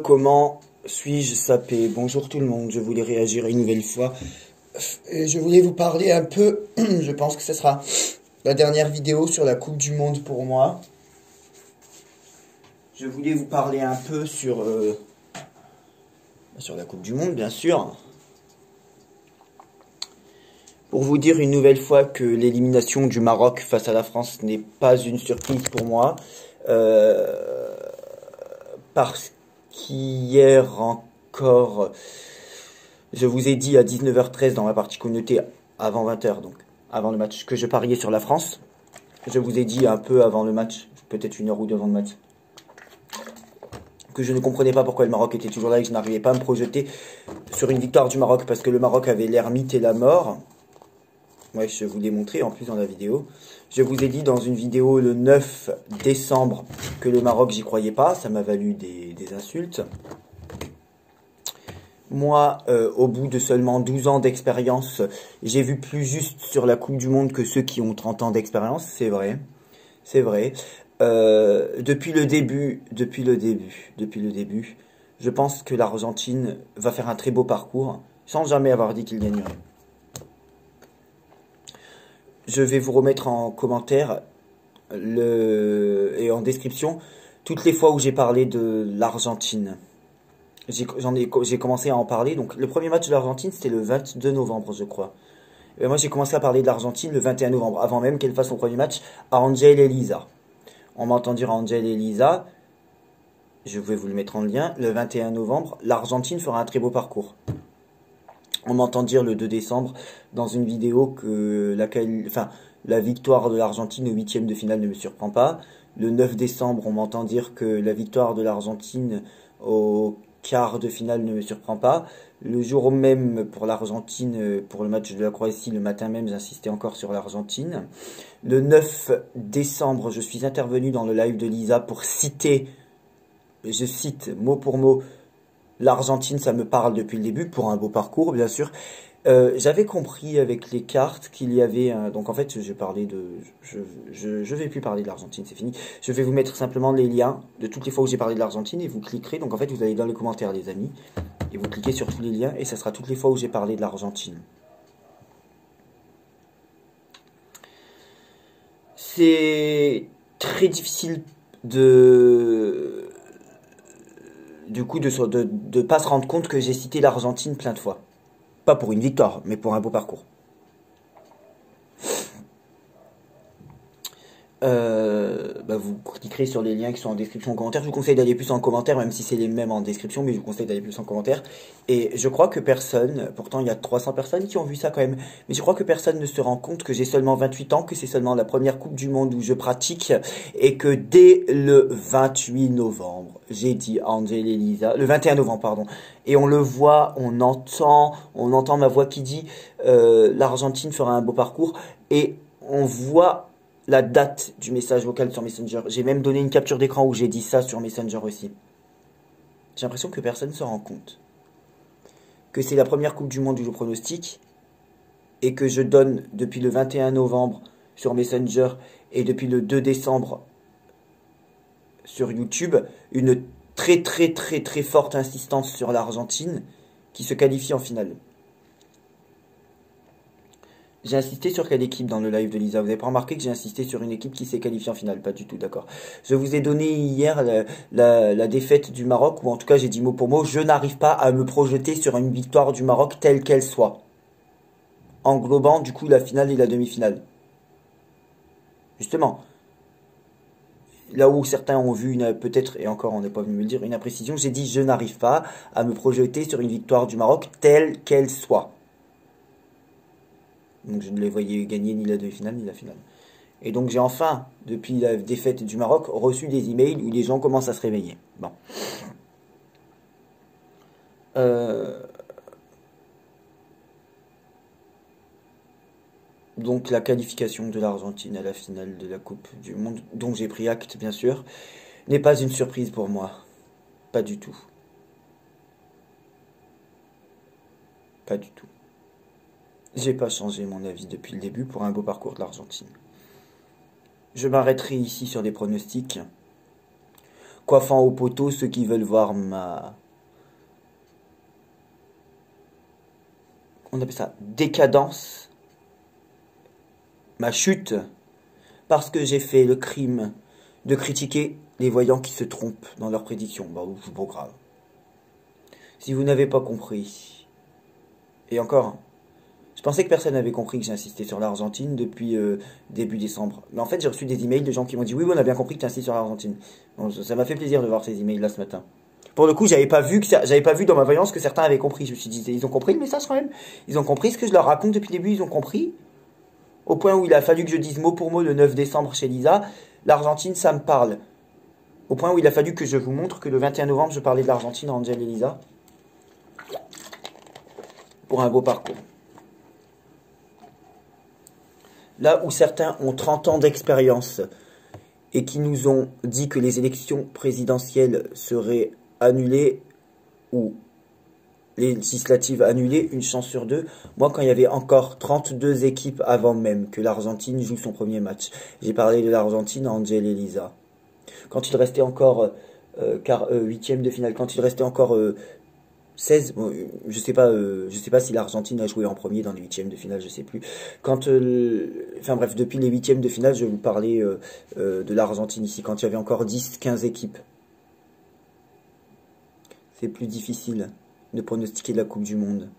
Comment suis-je sapé? Bonjour tout le monde, je voulais réagir une nouvelle fois. Et je voulais vous parler un peu, je pense que ce sera la dernière vidéo sur la Coupe du Monde pour moi. Je voulais vous parler un peu sur la Coupe du Monde, bien sûr. Pour vous dire une nouvelle fois que l'élimination du Maroc face à la France n'est pas une surprise pour moi. Parce qu'hier encore, je vous ai dit à 19h13 dans ma partie communauté, avant 20h, donc avant le match, que je pariais sur la France. Je vous ai dit un peu avant le match, peut-être une heure ou deux avant le match, que je ne comprenais pas pourquoi le Maroc était toujours là et que je n'arrivais pas à me projeter sur une victoire du Maroc parce que le Maroc avait l'ermite et la mort. Ouais, je vous l'ai montré en plus dans la vidéo. Je vous ai dit dans une vidéo le 9 décembre que le Maroc, j'y croyais pas. Ça m'a valu des insultes. Moi, au bout de seulement 12 ans d'expérience, j'ai vu plus juste sur la Coupe du Monde que ceux qui ont 30 ans d'expérience. C'est vrai. C'est vrai. Depuis le début, je pense que l'Argentine va faire un très beau parcours sans jamais avoir dit qu'il gagnerait. Je vais vous remettre en commentaire et en description toutes les fois où j'ai parlé de l'Argentine. J'ai commencé à en parler. Donc le premier match de l'Argentine, c'était le 22 novembre, je crois. Et moi, j'ai commencé à parler de l'Argentine le 21 novembre, avant même qu'elle fasse son premier match à Angel et Lisa. On m'entend dire à Angel et Lisa, je vais vous le mettre en lien, le 21 novembre, l'Argentine fera un très beau parcours. On m'entend dire le 2 décembre dans une vidéo que la victoire de l'Argentine au 8e de finale ne me surprend pas. Le 9 décembre, on m'entend dire que la victoire de l'Argentine au quart de finale ne me surprend pas. Le jour même pour l'Argentine, pour le match de la Croatie, le matin même, j'insistais encore sur l'Argentine. Le 9 décembre, je suis intervenu dans le live de Lisa pour citer, je cite mot pour mot, l'Argentine, ça me parle depuis le début, pour un beau parcours, bien sûr. J'avais compris avec les cartes qu'il y avait... donc en fait, je parlais de... Je vais plus parler de l'Argentine, c'est fini. Je vais vous mettre simplement les liens de toutes les fois où j'ai parlé de l'Argentine et vous cliquerez. Donc en fait, vous allez dans les commentaires, les amis. Et vous cliquez sur tous les liens et ça sera toutes les fois où j'ai parlé de l'Argentine. C'est très difficile du coup, de pas se rendre compte que j'ai cité l'Argentine plein de fois. Pas pour une victoire, mais pour un beau parcours. Vous cliquerez sur les liens qui sont en description en commentaire. Je vous conseille d'aller plus en commentaire, même si c'est les mêmes en description, mais je vous conseille d'aller plus en commentaire. Et je crois que personne, pourtant il y a 300 personnes qui ont vu ça quand même, mais je crois que personne ne se rend compte que j'ai seulement 28 ans, que c'est seulement la première Coupe du Monde où je pratique, et que dès le 28 novembre, j'ai dit à Angel et Lisa, le 21 novembre, pardon, et on le voit, on entend ma voix qui dit l'Argentine fera un beau parcours, et on voit la date du message vocal sur Messenger. J'ai même donné une capture d'écran où j'ai dit ça sur Messenger aussi. J'ai l'impression que personne ne se rend compte. Que c'est la première Coupe du Monde où je pronostique. Et que je donne depuis le 21 novembre sur Messenger et depuis le 2 décembre sur YouTube une très très très très forte insistance sur l'Argentine qui se qualifie en finale. J'ai insisté sur quelle équipe dans le live de Lisa? Vous n'avez pas remarqué que j'ai insisté sur une équipe qui s'est qualifiée en finale? Pas du tout, d'accord. Je vous ai donné hier la défaite du Maroc, ou en tout cas j'ai dit mot pour mot, je n'arrive pas à me projeter sur une victoire du Maroc telle qu'elle soit. Englobant du coup la finale et la demi-finale. Justement. Là où certains ont vu peut-être, et encore on n'est pas venu me le dire, une imprécision, j'ai dit je n'arrive pas à me projeter sur une victoire du Maroc telle qu'elle soit. Donc je ne les voyais gagner ni la demi-finale ni la finale. Et donc j'ai enfin, depuis la défaite du Maroc, reçu des emails où les gens commencent à se réveiller. Bon. Donc la qualification de l'Argentine à la finale de la Coupe du Monde, dont j'ai pris acte bien sûr, n'est pas une surprise pour moi. Pas du tout. Pas du tout. J'ai pas changé mon avis depuis le début pour un beau parcours de l'Argentine. Je m'arrêterai ici sur les pronostics. coiffant au poteau ceux qui veulent voir on appelle ça décadence, ma chute, parce que j'ai fait le crime de critiquer les voyants qui se trompent dans leurs prédictions. Bah, c'est pas grave. Si vous n'avez pas compris, et encore, je pensais que personne n'avait compris que j'insistais sur l'Argentine depuis début décembre. Mais en fait, j'ai reçu des emails de gens qui m'ont dit oui, on a bien compris que tu insistes sur l'Argentine. Bon, ça m'a fait plaisir de voir ces emails là ce matin. Pour le coup, j'avais pas vu dans ma voyance que certains avaient compris. Je me suis dit, ils ont compris le message quand même. Ils ont compris ce que je leur raconte depuis le début. Ils ont compris. Au point où il a fallu que je dise mot pour mot le 9 décembre chez Lisa, l'Argentine, ça me parle. Au point où il a fallu que je vous montre que le 21 novembre, je parlais de l'Argentine à Angel et Lisa. Pour un beau parcours. Là où certains ont 30 ans d'expérience et qui nous ont dit que les élections présidentielles seraient annulées ou législatives annulées, une chance sur deux. Moi, quand il y avait encore 32 équipes avant même que l'Argentine joue son premier match, j'ai parlé de l'Argentine à Angel et Lisa. Quand il restait encore huitième de finale, quand il restait encore 16, bon, je sais pas si l'Argentine a joué en premier dans les huitièmes de finale, je sais plus. Enfin bref, depuis les huitièmes de finale, je vais vous parler de l'Argentine ici, quand il y avait encore 10, 15 équipes. C'est plus difficile de pronostiquer la Coupe du Monde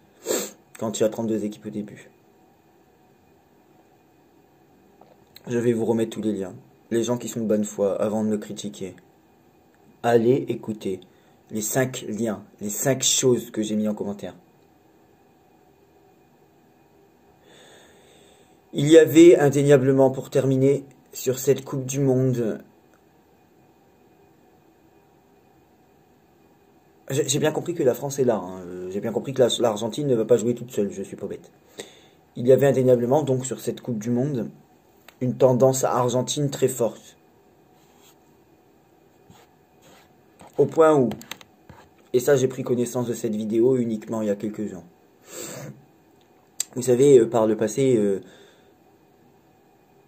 quand il y a 32 équipes au début. Je vais vous remettre tous les liens. Les gens qui sont de bonne foi, avant de me critiquer, allez écouter les 5 liens, les 5 choses que j'ai mis en commentaire. Il y avait indéniablement, pour terminer, sur cette Coupe du Monde, j'ai bien compris que la France est là, hein. J'ai bien compris que l'Argentine ne va pas jouer toute seule, je suis pas bête. Il y avait indéniablement, donc, sur cette Coupe du Monde, une tendance argentine très forte. Au point où, et ça j'ai pris connaissance de cette vidéo uniquement il y a quelques jours. Vous savez, par le passé,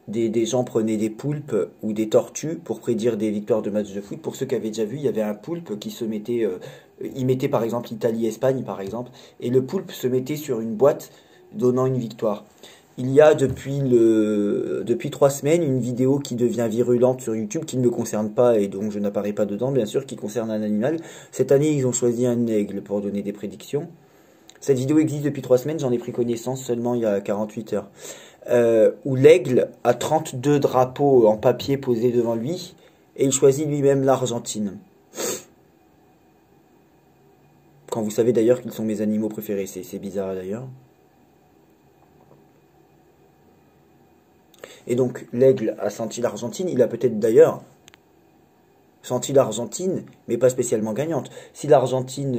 des gens prenaient des poulpes ou des tortues pour prédire des victoires de matchs de foot. Pour ceux qui avaient déjà vu, il y avait un poulpe qui se mettait, il mettait par exemple Italie-Espagne par exemple, et le poulpe se mettait sur une boîte donnant une victoire. Il y a depuis 3 semaines une vidéo qui devient virulente sur YouTube qui ne me concerne pas et donc je n'apparais pas dedans, bien sûr, qui concerne un animal. Cette année, ils ont choisi un aigle pour donner des prédictions. Cette vidéo existe depuis 3 semaines, j'en ai pris connaissance seulement il y a 48 heures. Où l'aigle a 32 drapeaux en papier posés devant lui et il choisit lui-même l'Argentine. Quand vous savez d'ailleurs qu'ils sont mes animaux préférés, c'est bizarre d'ailleurs. Et donc l'aigle a senti l'Argentine, il a peut-être d'ailleurs senti l'Argentine, mais pas spécialement gagnante. Si l'Argentine,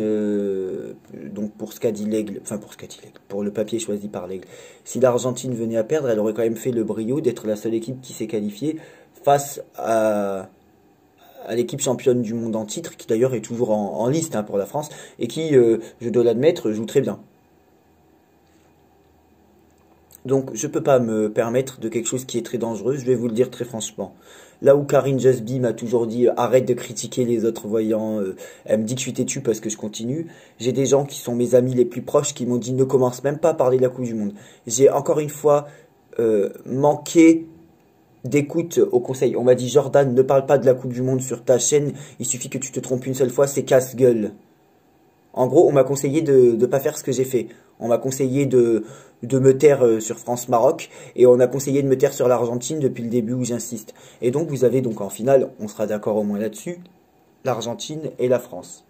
donc pour ce qu'a dit l'aigle, enfin pour ce qu'a dit l'aigle, pour le papier choisi par l'aigle, si l'Argentine venait à perdre, elle aurait quand même fait le brio d'être la seule équipe qui s'est qualifiée face à l'équipe championne du monde en titre, qui d'ailleurs est toujours en liste hein, pour la France, et qui, je dois l'admettre, joue très bien. Donc je peux pas me permettre de quelque chose qui est très dangereux, je vais vous le dire très franchement. Là où Karine Jusby m'a toujours dit arrête de critiquer les autres voyants, elle me dit que je suis têtu parce que je continue. J'ai des gens qui sont mes amis les plus proches qui m'ont dit ne commence même pas à parler de la Coupe du Monde. J'ai encore une fois manqué d'écoute au conseil. On m'a dit Jordan ne parle pas de la Coupe du Monde sur ta chaîne, il suffit que tu te trompes une seule fois, c'est casse-gueule. En gros, on m'a conseillé de ne pas faire ce que j'ai fait. On m'a conseillé de me taire sur France-Maroc et on a conseillé de me taire sur l'Argentine depuis le début où j'insiste. Et donc vous avez donc en finale, on sera d'accord au moins là-dessus, l'Argentine et la France.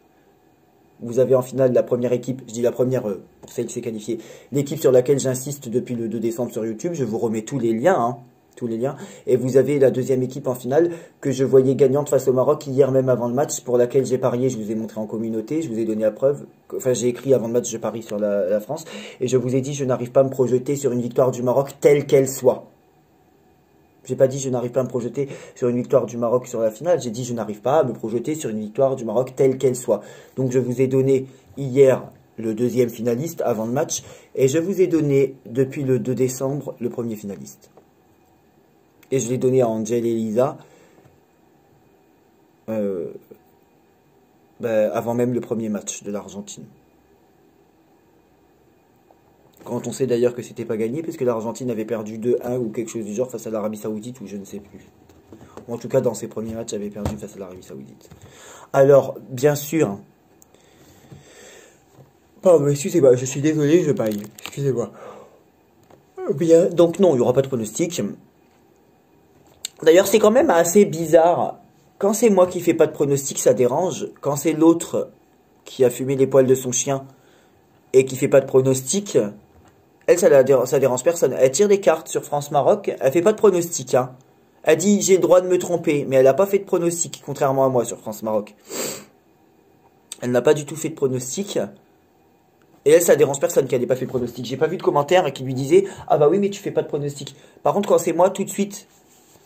Vous avez en finale la première équipe, je dis la première pour celle qui s'est qualifiée, l'équipe sur laquelle j'insiste depuis le 2 décembre sur YouTube, je vous remets tous les liens, hein. Tous les liens. Et vous avez la deuxième équipe en finale que je voyais gagnante face au Maroc hier même avant le match, pour laquelle j'ai parié, je vous ai montré en communauté, je vous ai donné la preuve, enfin j'ai écrit avant le match, je parie sur la France, et je vous ai dit je n'arrive pas à me projeter sur une victoire du Maroc telle qu'elle soit. J'ai pas dit je n'arrive pas à me projeter sur une victoire du Maroc sur la finale, j'ai dit je n'arrive pas à me projeter sur une victoire du Maroc telle qu'elle soit. Donc je vous ai donné hier le deuxième finaliste avant le match, et je vous ai donné depuis le 2 décembre le premier finaliste. Et je l'ai donné à Angel et Lisa Bah, avant même le premier match de l'Argentine. Quand on sait d'ailleurs que c'était pas gagné, parce que l'Argentine avait perdu 2-1 ou quelque chose du genre face à l'Arabie Saoudite, ou je ne sais plus. Ou en tout cas, dans ses premiers matchs, avait perdu face à l'Arabie Saoudite. Alors, bien sûr. Pardon, excusez-moi, je suis désolé, je baille. Excusez-moi. Bien, donc non, il n'y aura pas de pronostic. D'ailleurs, c'est quand même assez bizarre. Quand c'est moi qui fais pas de pronostic, ça dérange. Quand c'est l'autre qui a fumé les poils de son chien et qui fait pas de pronostic, elle, ça dérange personne. Elle tire des cartes sur France-Maroc, elle fait pas de pronostic, hein. Elle dit, j'ai le droit de me tromper, mais elle n'a pas fait de pronostic, contrairement à moi sur France-Maroc. Elle n'a pas du tout fait de pronostic. Et elle, ça dérange personne qu'elle n'ait pas fait de pronostic. J'ai pas vu de commentaire qui lui disait, ah bah oui, mais tu fais pas de pronostic. Par contre, quand c'est moi, tout de suite,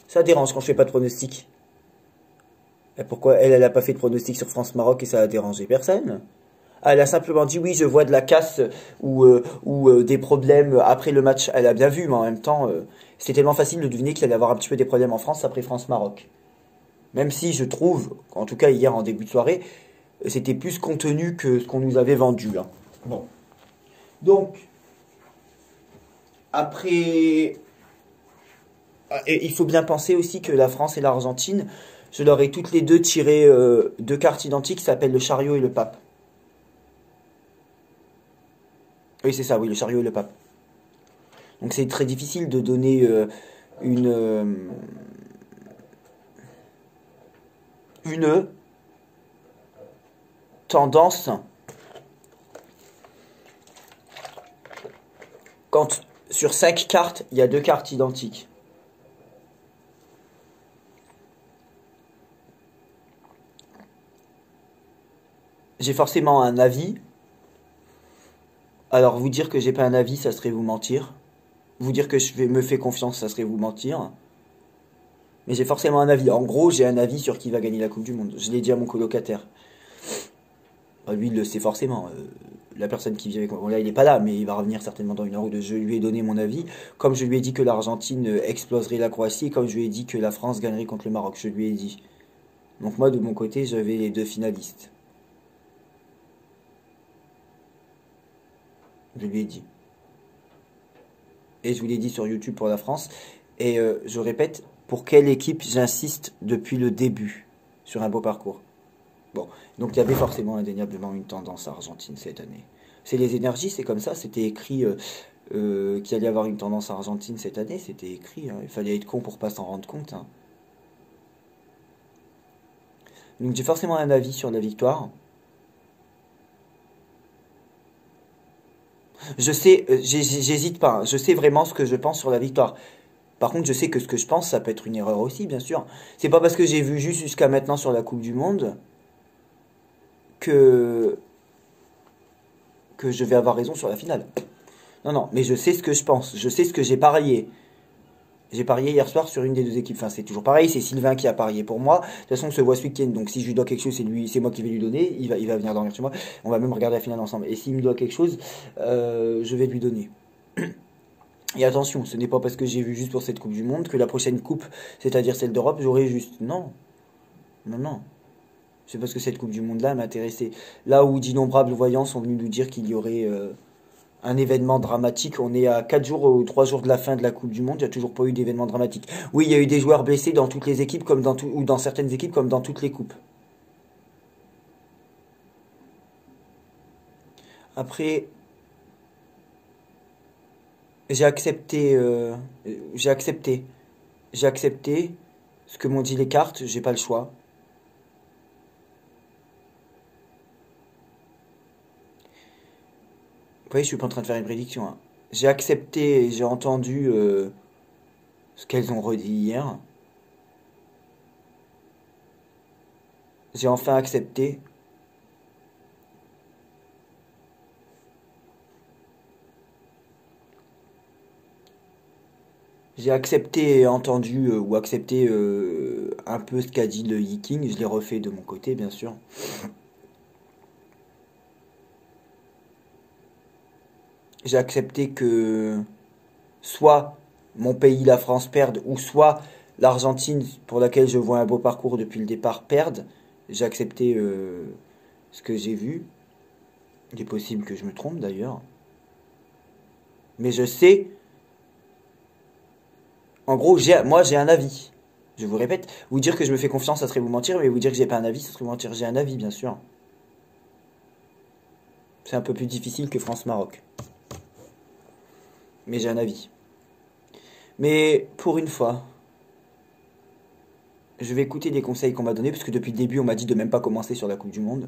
ça dérange quand je fais pas de pronostic. Et pourquoi elle, elle a pas fait de pronostic sur France-Maroc et ça a dérangé personne? Elle a simplement dit oui, je vois de la casse ou des problèmes après le match. Elle a bien vu, mais en même temps, c'était tellement facile de deviner qu'il allait avoir un petit peu des problèmes en France après France-Maroc. Même si je trouve, en tout cas hier en début de soirée, c'était plus contenu que ce qu'on nous avait vendu, hein. Bon. Donc, après... Et il faut bien penser aussi que la France et l'Argentine, je leur ai toutes les deux tiré deux cartes identiques qui s'appellent le chariot et le pape. Oui, c'est ça, oui, le chariot et le pape. Donc c'est très difficile de donner une, euh, une tendance quand sur 5 cartes, il y a deux cartes identiques. J'ai forcément un avis. Alors vous dire que j'ai pas un avis, ça serait vous mentir. Vous dire que me fais confiance, ça serait vous mentir. Mais j'ai forcément un avis. En gros, j'ai un avis sur qui va gagner la Coupe du Monde. Je l'ai dit à mon colocataire. Lui, il le sait forcément. La personne qui vit avec moi, bon, là, il n'est pas là, mais il va revenir certainement dans une heure ou deux. Je lui ai donné mon avis. Comme je lui ai dit que l'Argentine exploserait la Croatie, comme je lui ai dit que la France gagnerait contre le Maroc. Je lui ai dit. Donc moi, de mon côté, j'avais les deux finalistes. Je lui ai dit. Et je vous l'ai dit sur YouTube pour la France. Et je répète, pour quelle équipe j'insiste depuis le début sur un beau parcours. Bon, donc il y avait forcément indéniablement une tendance argentine cette année. C'est les énergies, c'est comme ça, c'était écrit qu'il allait y avoir une tendance argentine cette année, c'était écrit, hein. Il fallait être con pour pas s'en rendre compte, hein. Donc j'ai forcément un avis sur la victoire. Je sais, j'hésite pas, hein. Je sais vraiment ce que je pense sur la victoire. Par contre, je sais que ce que je pense, ça peut être une erreur aussi, bien sûr. C'est pas parce que j'ai vu juste jusqu'à maintenant sur la Coupe du Monde que je vais avoir raison sur la finale. Non, non, mais je sais ce que je pense. Je sais ce que j'ai parié. J'ai parié hier soir sur une des deux équipes. Enfin, c'est toujours pareil, c'est Sylvain qui a parié pour moi. De toute façon, on se voit ce week-end. Donc, si je lui dois quelque chose, c'est lui, c'est moi qui vais lui donner. Il va venir dormir chez moi. On va même regarder la finale ensemble. Et s'il me doit quelque chose, je vais lui donner. Et attention, ce n'est pas parce que j'ai vu juste pour cette Coupe du Monde que la prochaine coupe, c'est-à-dire celle d'Europe, j'aurai juste. Non, non, non. C'est parce que cette Coupe du Monde-là m'intéressait. Là où d'innombrables voyants sont venus nous dire qu'il y aurait un événement dramatique. On est à 4 jours ou 3 jours de la fin de la Coupe du Monde, il n'y a toujours pas eu d'événement dramatique. Oui, il y a eu des joueurs blessés dans toutes les équipes, comme ou dans certaines équipes, comme dans toutes les coupes. Après, j'ai accepté, j'ai accepté, j'ai accepté ce que m'ont dit les cartes, j'ai pas le choix. Vous voyez, je suis pas en train de faire une prédiction, hein. J'ai accepté et j'ai entendu ce qu'elles ont redit hier. J'ai enfin accepté. J'ai accepté et entendu ou accepté un peu ce qu'a dit le Yiking. Je l'ai refait de mon côté, bien sûr. J'ai accepté que soit mon pays, la France, perde, ou soit l'Argentine, pour laquelle je vois un beau parcours depuis le départ, perde. J'ai accepté ce que j'ai vu. Il est possible que je me trompe d'ailleurs. Mais je sais. En gros, moi j'ai un avis. Je vous répète, vous dire que je me fais confiance, ça serait vous mentir, mais vous dire que j'ai pas un avis, ça serait vous mentir. J'ai un avis, bien sûr. C'est un peu plus difficile que France-Maroc. Mais j'ai un avis. Mais pour une fois, je vais écouter les conseils qu'on m'a donnés, parce que depuis le début, on m'a dit de même pas commencer sur la Coupe du Monde.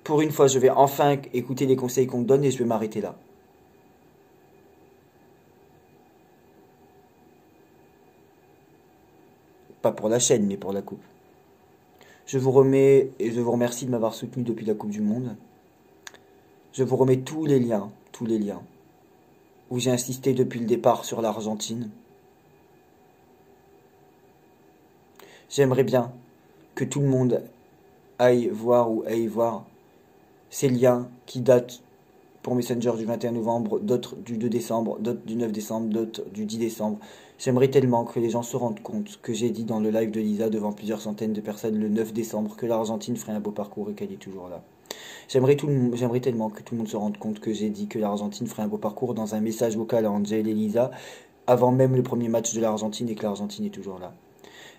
Pour une fois, je vais enfin écouter les conseils qu'on me donne et je vais m'arrêter là. Pas pour la chaîne, mais pour la Coupe. Je vous remets et je vous remercie de m'avoir soutenu depuis la Coupe du Monde. Je vous remets tous les liens, où j'ai insisté depuis le départ sur l'Argentine. J'aimerais bien que tout le monde aille voir ces liens qui datent pour Messenger du 21 novembre, d'autres du 2 décembre, d'autres du 9 décembre, d'autres du 10 décembre. J'aimerais tellement que les gens se rendent compte que j'ai dit dans le live de Lisa devant plusieurs centaines de personnes le 9 décembre que l'Argentine ferait un beau parcours et qu'elle est toujours là. J'aimerais tellement que tout le monde se rende compte que j'ai dit que l'Argentine ferait un beau parcours dans un message vocal à Angel et Lisa avant même le premier match de l'Argentine et que l'Argentine est toujours là.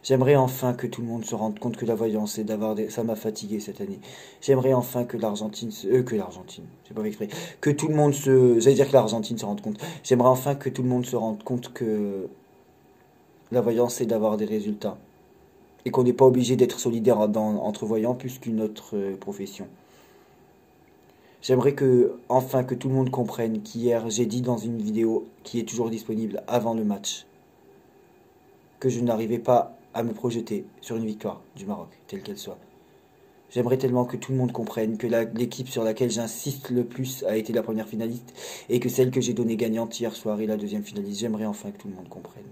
J'aimerais enfin que tout le monde se rende compte que la voyance et d'avoir ça m'a fatigué cette année. J'aimerais enfin que l'Argentine j'ai pas fait exprès, que tout le monde j'allais dire que l'Argentine se rende compte. J'aimerais enfin que tout le monde se rende compte que la voyance c'est d'avoir des résultats et qu'on n'est pas obligé d'être solidaire entre voyants plus qu'une autre profession. J'aimerais enfin que tout le monde comprenne qu'hier j'ai dit dans une vidéo qui est toujours disponible avant le match que je n'arrivais pas à me projeter sur une victoire du Maroc, telle qu'elle soit. J'aimerais tellement que tout le monde comprenne que l'équipe sur laquelle j'insiste le plus a été la première finaliste et que celle que j'ai donnée gagnante hier soir est la deuxième finaliste. J'aimerais enfin que tout le monde comprenne.